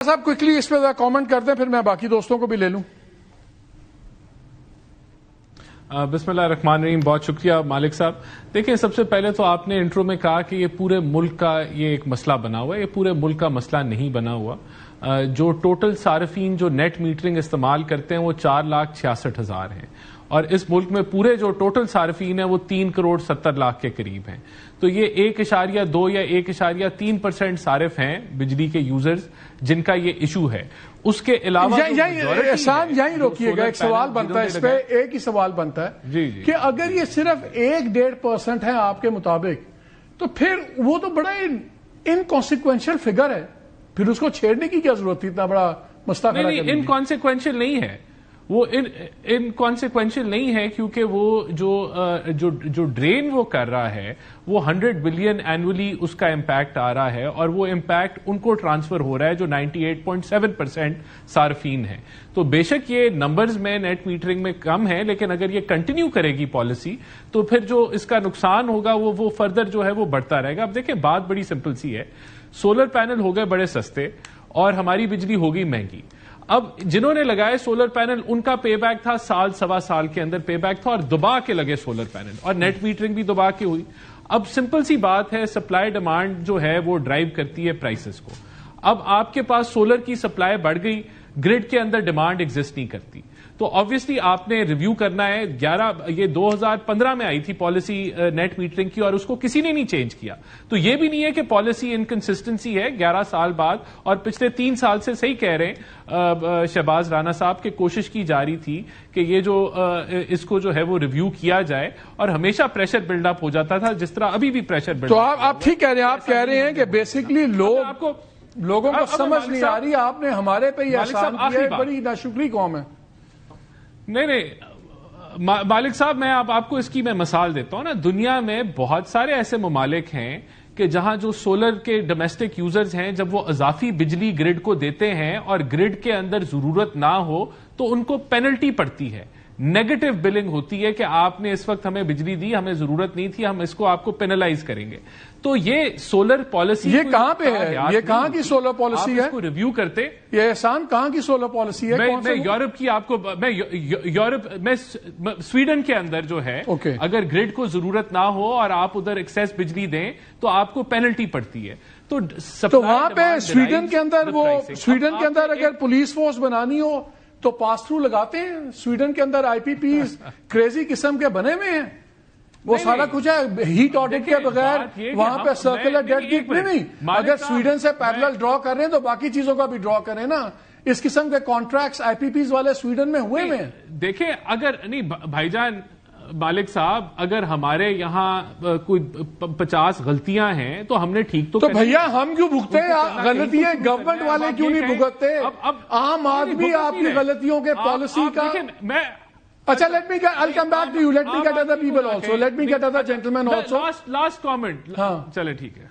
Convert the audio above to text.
صاحب کوئکلی اس پہ کامنٹ کر دیں، پھر میں باقی دوستوں کو بھی لے لوں. بسم اللہ الرحمن الرحیم. بہت شکریہ مالک صاحب. دیکھیں، سب سے پہلے تو آپ نے انٹرو میں کہا کہ یہ پورے ملک کا یہ ایک مسئلہ بنا ہوا ہے. یہ پورے ملک کا مسئلہ نہیں بنا ہوا. جو ٹوٹل صارفین جو نیٹ میٹرنگ استعمال کرتے ہیں وہ 4,66,000 ہیں، اور اس ملک میں پورے جو ٹوٹل صارفین ہیں وہ 3,70,00,000 کے قریب ہیں. تو یہ 1.2 یا 1.3% صارف ہیں بجلی کے یوزرز جن کا یہ ایشو ہے. اس کے علاوہ یہیں روکیے گا. ایک سوال بنتا ہے اس پہ، ایک ہی سوال بنتا ہے کہ اگر یہ صرف 1-1.5% ہے آپ کے مطابق، تو پھر وہ تو بڑا انکانسیکوینشل فگر ہے، پھر اس کو چھیڑنے کی کیا ضرورت تھی؟ اتنا بڑا مسئلہ کھڑا کرنے کی. انکانسیکوینشل نہیں ہے وہ، انکانسیکوینشل نہیں ہے کیونکہ وہ جو ڈرین وہ کر رہا ہے وہ 100 بلین اینولی اس کا امپیکٹ آ رہا ہے، اور وہ امپیکٹ ان کو ٹرانسفر ہو رہا ہے جو 98.7% صارفین ہیں. تو بے شک یہ نمبرز میں نیٹ میٹرنگ میں کم ہے، لیکن اگر یہ کنٹینیو کرے گی پالیسی تو پھر جو اس کا نقصان ہوگا وہ فردر جو ہے وہ بڑھتا رہے گا. اب دیکھیں، بات بڑی سمپل سی ہے. سولر پینل ہو گئے بڑے سستے اور ہماری بجلی ہوگی مہنگی. اب جنہوں نے لگائے سولر پینل ان کا پے بیک تھا سوا سال کے اندر پے بیک تھا، اور دبا کے لگے سولر پینل، اور نیٹ میٹرنگ بھی دبا کے ہوئی. اب سمپل سی بات ہے، سپلائی ڈیمانڈ جو ہے وہ ڈرائیو کرتی ہے پرائسز کو. اب آپ کے پاس سولر کی سپلائی بڑھ گئی، گرڈ کے اندر ڈیمانڈ ایگزسٹ نہیں کرتی، تو آبویسلی آپ نے ریویو کرنا ہے. یہ 2015 میں آئی تھی پالیسی نیٹ میٹرنگ کی، اور اس کو کسی نے نہیں چینج کیا. تو یہ بھی نہیں ہے کہ پالیسی انکنسسٹنسی ہے 11 سال بعد، اور پچھلے 3 سال سے صحیح کہہ رہے ہیں شہباز رانا صاحب کہ کوشش کی جا رہی تھی کہ یہ جو اس کو جو ہے وہ ریویو کیا جائے، اور ہمیشہ پریشر بلڈ اپ ہو جاتا تھا جس طرح ابھی بھی پریشر بلڈ اپ. تو آپ ٹھیک کہہ رہے ہیں. آپ کہہ رہے ہیں کہ بیسکلی لوگوں کو سمجھ نہیں آ رہی، آپ نے ہمارے پہ یہ احسان کیا ہے، بڑی ناشکری قوم ہے. نہیں مالک صاحب، میں آپ کو اس کی میں مثال دیتا ہوں نا. دنیا میں بہت سارے ایسے ممالک ہیں کہ جہاں جو سولر کے ڈومیسٹک یوزرز ہیں، جب وہ اضافی بجلی گرڈ کو دیتے ہیں اور گرڈ کے اندر ضرورت نہ ہو تو ان کو پینلٹی پڑتی ہے، نیگیٹو بلنگ ہوتی ہے کہ آپ نے اس وقت ہمیں بجلی دی، ہمیں ضرورت نہیں تھی، ہم اس کو آپ کو پینلائز کریں گے. تو یہ سولر پالیسی یہ کہاں پہ ہے؟ یہ کہاں کی سولر پالیسی ہے؟ اس کو ریویو کرتے. یہ احسان کہاں کی سولر پالیسی ہے؟ میں یورپ کی آپ کو میں سویڈن کے اندر جو ہے، اگر گرڈ کو ضرورت نہ ہو اور آپ ادھر ایکسیس بجلی دیں تو آپ کو پینلٹی پڑتی ہے. تو وہاں پہ سویڈن کے اندر اگر پولیس فورس بنانی ہو تو پاس تھرو لگاتے ہیں. سویڈن کے اندر آئی پی پیز کریزی قسم کے بنے ہوئے ہیں، وہ سارا کچھ ہے ہیٹ آڈٹ کے بغیر. وہاں پہ سرکولر ڈیٹ کی نہیں. اگر سویڈن سے پیرلل ڈرا کر رہے ہیں تو باقی چیزوں کا بھی ڈرا کریں نا. اس قسم کے کانٹریکٹس آئی پی پیز والے سویڈن میں ہوئے ہیں. دیکھیں، اگر نہیں بھائی جان مالک صاحب، اگر ہمارے یہاں کوئی 50 غلطیاں ہیں تو ہم نے ٹھیک تو بھیا ہم کیوں بھگتے ہیں غلطیاں؟ گورنمنٹ والے کیوں نہیں بھگتتے؟ عام آدمی آپ کی غلطیوں کے پالیسی کا. اچھا، I'll come back to you. Let me get other people also. Let me get other gentlemen also. Last comment. چلے ٹھیک ہے.